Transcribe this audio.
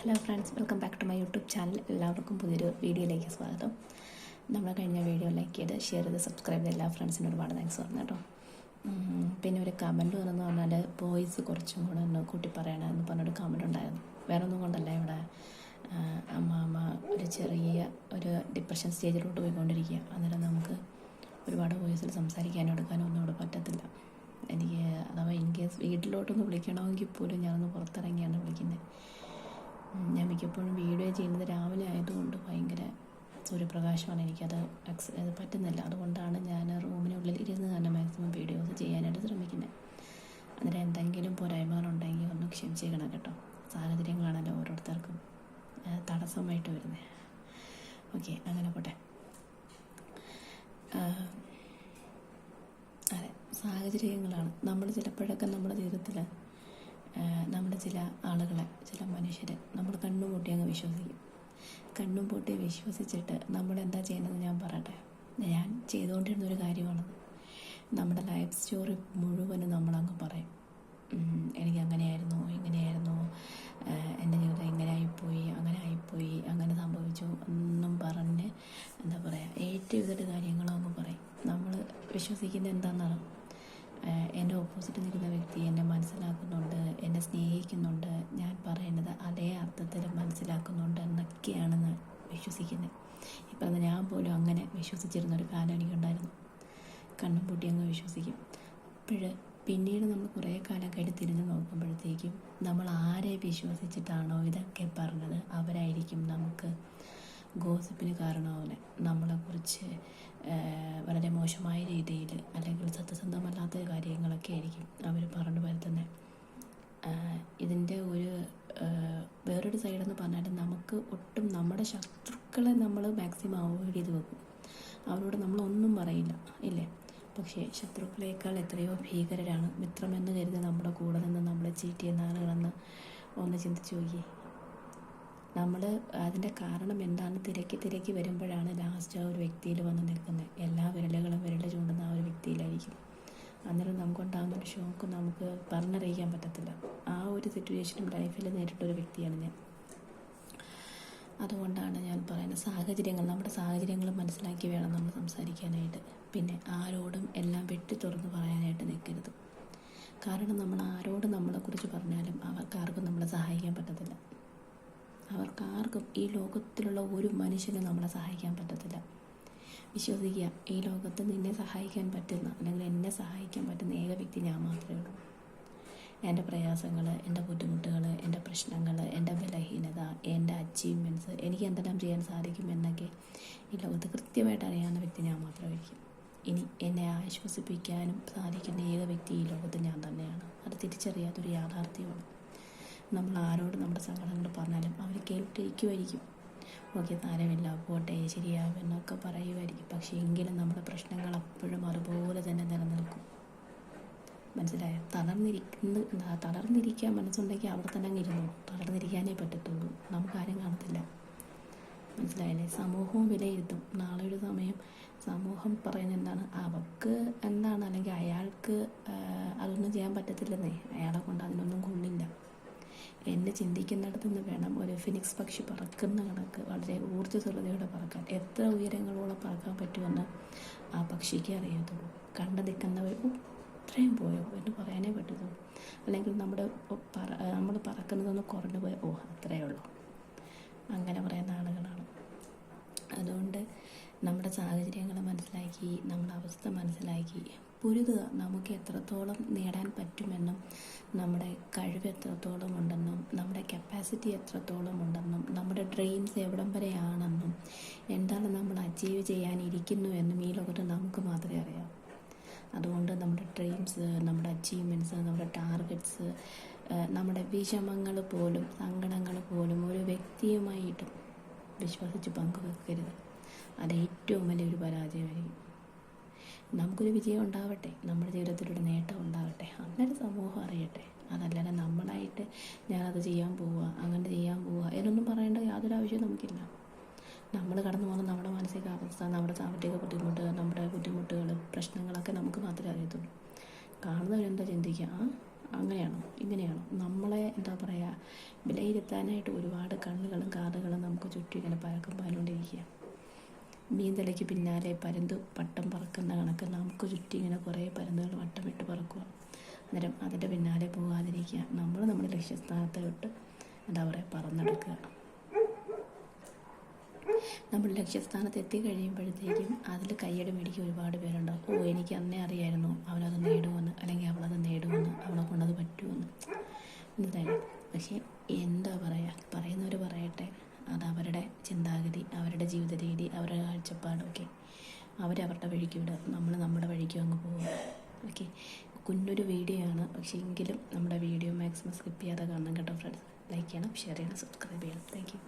Hello friends, welcome back to my YouTube channel. എല്ലാവർക്കും പുതിയൊരു വീഡിയോയിലേക്ക് സ്വാഗതം. നമ്മൾ കഴിഞ്ഞ വീഡിയോ ലൈക്ക് ചെയ്ത് ഷെയർ ചെയ്ത് സബ്സ്ക്രൈബ് ചെയ്ത് എല്ലാ ഫ്രണ്ട്സിനും ഒരുപാട് താങ്ക്സ് പറഞ്ഞു കേട്ടോ. പിന്നെ ഒരു കമൻറ്റ് വന്നെന്ന് പറഞ്ഞാൽ വോയിസ് കുറച്ചും കൂടെ ഒന്ന് കൂട്ടി പറയണമെന്ന് പറഞ്ഞൊരു കമൻറ്റ് ഉണ്ടായിരുന്നു. വേറെ ഒന്നും കൊണ്ടല്ല, ഇവിടെ അമ്മ ഒരു ചെറിയ ഒരു ഡിപ്രഷൻ സ്റ്റേജിലോട്ട് പോയിക്കൊണ്ടിരിക്കുക. അന്നേരം നമുക്ക് ഒരുപാട് വോയിസിൽ സംസാരിക്കാനോ എടുക്കാനോ ഒന്നും ഇവിടെ പറ്റത്തില്ല. എനിക്ക് അഥവാ ഇൻ കേസ് വീട്ടിലോട്ടൊന്ന് വിളിക്കണമെങ്കിൽ പോലും ഞാനൊന്ന് പുറത്തിറങ്ങിയാണ് വിളിക്കുന്നത്. ഞാൻ മിക്കപ്പോഴും വീഡിയോ ചെയ്യുന്നത് രാവിലെ ആയതുകൊണ്ട് ഭയങ്കര സൂര്യപ്രകാശമാണ്, എനിക്കത് അത് പറ്റുന്നില്ല. അതുകൊണ്ടാണ് ഞാൻ റൂമിനുള്ളിൽ ഇരുന്ന് തന്നെ മാക്സിമം വീഡിയോസ് ചെയ്യാനായിട്ട് ശ്രമിക്കുന്നത്. അന്നേരം എന്തെങ്കിലും പോരായ്മകളുണ്ടെങ്കിൽ ഒന്ന് ക്ഷമിച്ചേക്കണം കേട്ടോ. സാഹചര്യങ്ങളാണല്ലോ ഓരോരുത്തർക്കും തടസ്സമായിട്ട് വരുന്നത്. ഓക്കെ, അങ്ങനെ പോട്ടെ. അതെ, സാഹചര്യങ്ങളാണ്. നമ്മൾ ചിലപ്പോഴൊക്കെ നമ്മുടെ ജീവിതത്തിൽ നമ്മുടെ ചില ആളുകളെ, ചില മനുഷ്യരെ നമ്മൾ കണ്ണും പൂട്ടി അങ്ങ് വിശ്വസിക്കും. കണ്ണും പൂട്ടി വിശ്വസിച്ചിട്ട് നമ്മളെന്താ ചെയ്യുന്നത് ഞാൻ പറയട്ടെ. ഞാൻ ചെയ്തുകൊണ്ടിരുന്നൊരു കാര്യമാണത്. നമ്മുടെ ലൈഫ് സ്റ്റോറി മുഴുവനും നമ്മളങ്ങ് പറയും. എനിക്ക് അങ്ങനെയായിരുന്നു, ഇങ്ങനെയായിരുന്നു, എൻ്റെ ജീവിതം ഇങ്ങനെ ആയിപ്പോയി, അങ്ങനെ സംഭവിച്ചു എന്നും പറഞ്ഞ് എന്താ പറയുക, ഏറ്റവും കാര്യങ്ങളും അങ്ങ് പറയും. നമ്മൾ വിശ്വസിക്കുന്നത് എന്താണെന്നാണ്, എൻ്റെ ഓപ്പോസിറ്റ് നിൽക്കുന്ന വ്യക്തി എന്നെ മനസ്സിലാക്കുന്നുണ്ട്, എന്നെ സ്നേഹിക്കുന്നുണ്ട്, ഞാൻ പറയുന്നത് അതേ അർത്ഥത്തിൽ മനസ്സിലാക്കുന്നുണ്ട് എന്നൊക്കെയാണെന്ന് വിശ്വസിക്കുന്നത്. ഇപ്പം ഞാൻ പോലും അങ്ങനെ വിശ്വസിച്ചിരുന്നൊരു കാലം എനിക്കുണ്ടായിരുന്നു. കണ്ണും പൂട്ടി അങ്ങ് വിശ്വസിക്കും. പിന്നീട് നമ്മൾ കുറേ കാലം കഴിഞ്ഞ് തിരിഞ്ഞ് നോക്കുമ്പോഴത്തേക്കും നമ്മൾ ആരെ വിശ്വസിച്ചിട്ടാണോ ഇതൊക്കെ പറഞ്ഞത് അവരായിരിക്കും നമുക്ക് ഗോസിപ്പിന് കാരണമാവുന്നത്. നമ്മളെക്കുറിച്ച് വളരെ മോശമായ രീതിയിൽ അല്ലെങ്കിൽ സത്യസന്ധമല്ലാത്ത കാര്യങ്ങളൊക്കെ ആയിരിക്കും അവർ പറഞ്ഞു വരുത്തുന്നത്. ഇതിൻ്റെ വേറൊരു സൈഡെന്ന് പറഞ്ഞാൽ നമുക്ക് ഒട്ടും നമ്മുടെ ശത്രുക്കളെ നമ്മൾ മാക്സിമം അവോയ്ഡ് ചെയ്ത് വെക്കും. അവരോട് നമ്മളൊന്നും പറയില്ല, ഇല്ലേ? പക്ഷേ ശത്രുക്കളേക്കാൾ എത്രയോ ഭീകരരാണ് മിത്രമെന്ന് കരുതി നമ്മുടെ കൂടെ നിന്ന് നമ്മളെ ചീറ്റ് ചെയ്യുന്ന ആളുകളെന്ന് ഒന്ന് ചിന്തിച്ചു നോക്കി. നമ്മൾ അതിൻ്റെ കാരണം എന്താണ് തിരക്കി വരുമ്പോഴാണ് ലാസ്റ്റ് ആ ഒരു വ്യക്തിയിൽ വന്ന് നിൽക്കുന്നത്. എല്ലാ വിരൽ ചൂണ്ടുന്ന ആ ഒരു വ്യക്തിയിലായിരിക്കും. അന്നേരം നമുക്കുണ്ടാകുന്നൊരു ഷോക്ക് നമുക്ക് പറഞ്ഞറിയിക്കാൻ പറ്റത്തില്ല. ആ ഒരു സിറ്റുവേഷനും ലൈഫിൽ നേരിട്ടൊരു വ്യക്തിയാണ് ഞാൻ. അതുകൊണ്ടാണ് ഞാൻ പറയുന്നത്, നമ്മുടെ സാഹചര്യങ്ങൾ മനസ്സിലാക്കി വേണം നമ്മൾ സംസാരിക്കാനായിട്ട്. പിന്നെ ആരോടും എല്ലാം വെട്ടി തുറന്ന് പറയാനായിട്ട് നിൽക്കരുത്. കാരണം നമ്മൾ ആരോട് നമ്മളെക്കുറിച്ച് പറഞ്ഞാലും അവർക്കാർക്കും നമ്മളെ സഹായിക്കാൻ പറ്റത്തില്ല. അവർക്കാർക്കും ഈ ലോകത്തിലുള്ള ഒരു മനുഷ്യനും നമ്മളെ സഹായിക്കാൻ പറ്റത്തില്ല. വിശ്വസിക്കുക, ഈ ലോകത്ത് നിന്നെ സഹായിക്കാൻ പറ്റുന്ന അല്ലെങ്കിൽ എന്നെ സഹായിക്കാൻ പറ്റുന്ന ഏക വ്യക്തി ഞാൻ മാത്രമേ ഉള്ളൂ. എൻ്റെ പ്രയാസങ്ങൾ, എൻ്റെ ബുദ്ധിമുട്ടുകൾ, എൻ്റെ പ്രശ്നങ്ങൾ, എൻ്റെ ബലഹീനത, എൻ്റെ അച്ചീവ്മെൻറ്റ്സ്, എനിക്ക് എന്തെല്ലാം ചെയ്യാൻ സാധിക്കും എന്നൊക്കെ ഈ ലോകത്ത് കൃത്യമായിട്ട് അറിയാവുന്ന വ്യക്തി ഞാൻ മാത്രമായിരിക്കും. ഇനി എന്നെ ആശ്വസിപ്പിക്കാനും സാധിക്കുന്ന ഏക വ്യക്തി ഈ ലോകത്ത് ഞാൻ തന്നെയാണ്. അത് തിരിച്ചറിയാത്തൊരു യാഥാർത്ഥ്യമാണ്. നമ്മൾ ആരോട് നമ്മുടെ സങ്കടങ്ങൾ പറഞ്ഞാലും അവർ കേട്ടിരിക്കുമായിരിക്കും. ഓക്കെ, താരമില്ല, പോട്ടെ, ശരിയാവും എന്നൊക്കെ പറയുമായിരിക്കും. പക്ഷേ എങ്കിലും നമ്മുടെ പ്രശ്നങ്ങൾ അപ്പോഴും അതുപോലെ തന്നെ നിലനിൽക്കും. മനസ്സിലായോ? തളർന്നിരിക്കാൻ മനസ്സുണ്ടെങ്കിൽ അവിടെ തന്നെ അങ്ങ് ഇരുന്നു. തളർന്നിരിക്കാനേ പറ്റത്തുള്ളൂ, നമുക്കാരും കാണത്തില്ല. മനസ്സിലായില്ലേ? സമൂഹവും വിലയിരുത്തും. നാളെ ഒരു സമയം സമൂഹം പറയുന്നത് എന്താണ്, അവർക്ക് എന്താണ്, അല്ലെങ്കിൽ അയാൾക്ക് അതൊന്നും ചെയ്യാൻ പറ്റത്തില്ലെന്നേ, അയാളെ കൊണ്ട് അതിനൊന്നും കൊള്ളില്ല എന്ന് ചിന്തിക്കുന്നിടത്തു നിന്ന് വേണം ഒരു ഫിനിക്സ് പക്ഷി പറക്കുന്ന കണക്ക് വളരെ ഊർജ്ജസ്വലതയോടെ പറക്കാൻ. എത്ര ഉയരങ്ങളോളം പറക്കാൻ പറ്റുമെന്ന് ആ പക്ഷിക്ക് അറിയത്തുള്ളൂ. കണ്ടു നിൽക്കുന്നവർ ഇത്രയും പോയോ എന്ന് പറയാനേ പറ്റത്തുള്ളൂ. അല്ലെങ്കിൽ നമ്മൾ പറക്കുന്നതൊന്ന് കുറഞ്ഞു പോയോ, അത്രയേ ഉള്ളൂ, അങ്ങനെ പറയുന്ന ആളുകളാണ്. അതുകൊണ്ട് നമ്മുടെ സാഹചര്യങ്ങൾ മനസ്സിലാക്കി, നമ്മുടെ അവസ്ഥ മനസ്സിലാക്കി പൊരുതുക. നമുക്ക് എത്രത്തോളം നേടാൻ പറ്റുമെന്നും നമ്മുടെ കഴിവ് എത്രത്തോളം ഉണ്ടെന്നും നമ്മുടെ കപ്പാസിറ്റി എത്രത്തോളം ഉണ്ടെന്നും നമ്മുടെ ഡ്രീംസ് എവിടം വരെയാണെന്നും എന്താണ് നമ്മൾ അച്ചീവ് ചെയ്യാനിരിക്കുന്നു എന്നും ഈ ലോകത്ത് നമുക്ക് മാത്രമേ അറിയാവൂ. അതുകൊണ്ട് നമ്മുടെ ഡ്രീംസ്, നമ്മുടെ അച്ചീവ്മെൻറ്റ്സ്, നമ്മുടെ ടാർഗറ്റ്സ്, നമ്മുടെ വിഷമങ്ങൾ പോലും സങ്കടങ്ങൾ പോലും ഒരു വ്യക്തിയുമായിട്ട് വിശ്വസിച്ച് പങ്കുവെക്കരുത്. അത് ഏറ്റവും വലിയൊരു പരാജയമായിരിക്കും. നമുക്കൊരു വിജയം ഉണ്ടാവട്ടെ, നമ്മുടെ ജീവിതത്തിലൊരു നേട്ടം ഉണ്ടാവട്ടെ, അങ്ങനെ സമൂഹം അറിയട്ടെ. അതല്ലാതെ നമ്മളായിട്ട് ഞാനത് ചെയ്യാൻ പോവുക, അങ്ങനെ ചെയ്യാൻ പോവുക എന്നൊന്നും പറയേണ്ട യാതൊരു ആവശ്യവും നമുക്കില്ല. നമ്മൾ കടന്നു പോകുന്ന നമ്മുടെ മാനസികാവസ്ഥ, നമ്മുടെ സാമ്പത്തിക ബുദ്ധിമുട്ടുകൾ, നമ്മുടെ ബുദ്ധിമുട്ടുകൾ, പ്രശ്നങ്ങളൊക്കെ നമുക്ക് മാത്രമേ അറിയത്തുള്ളൂ. കാണുന്നവരെന്താ ചിന്തിക്കുക, അങ്ങനെയാണോ ഇങ്ങനെയാണോ നമ്മളെ എന്താ പറയുക വിലയിരുത്താനായിട്ട് ഒരുപാട് കണ്ണുകളും കാതുകളും നമുക്ക് ചുറ്റും ഇങ്ങനെ പരക്കം പാലുകൊണ്ടിരിക്കുക. മീൻതലയ്ക്ക് പിന്നാലെ പരുന്ത് പട്ടം പറക്കുന്ന കണക്ക് നമുക്ക് ചുറ്റും ഇങ്ങനെ കുറേ പരുന്തുകൾ വട്ടമിട്ട് പറക്കുക. അന്നേരം അതിൻ്റെ പിന്നാലെ പോകാതിരിക്കുക. നമ്മൾ നമ്മുടെ ലക്ഷ്യസ്ഥാനത്തെ വിട്ട് എന്താ പറയുക പറന്നെടുക്കുക. നമ്മൾ ലക്ഷ്യസ്ഥാനത്ത് എത്തിക്കഴിയുമ്പോഴത്തേക്കും അതിൽ കയ്യടി മേടിക്കാൻ ഒരുപാട് പേരുണ്ടാവും. ഓ, എനിക്ക് അന്നേ അറിയായിരുന്നു അവനത് നേടുമെന്ന്, അല്ലെങ്കിൽ അവളത് നേടുമെന്ന്, അവളെ കൊണ്ടത് പറ്റുമെന്ന്. മനസ്സിലായില്ലേ? പക്ഷേ എന്താ പറയുക, പറയുന്നവർ പറയട്ടെ. അത് അവരുടെ ചിന്താഗതി, അവരുടെ ജീവിത രീതി, അവരുടെ കാഴ്ചപ്പാടൊക്കെ. അവരവരുടെ വഴിക്ക് വിടുക, നമ്മൾ നമ്മുടെ വഴിക്കും അങ്ങ് പോവുക. ഓക്കെ, കുഞ്ഞൊരു വീഡിയോ ആണ്, പക്ഷേ എങ്കിലും നമ്മുടെ വീഡിയോ മാക്സിമം സ്കിപ്പ് ചെയ്യാതെ കാണണം കേട്ടോ ഫ്രണ്ട്സ്. ലൈക്ക് ചെയ്യണം, ഷെയർ ചെയ്യണം, സബ്സ്ക്രൈബ് ചെയ്യണം. Thank you.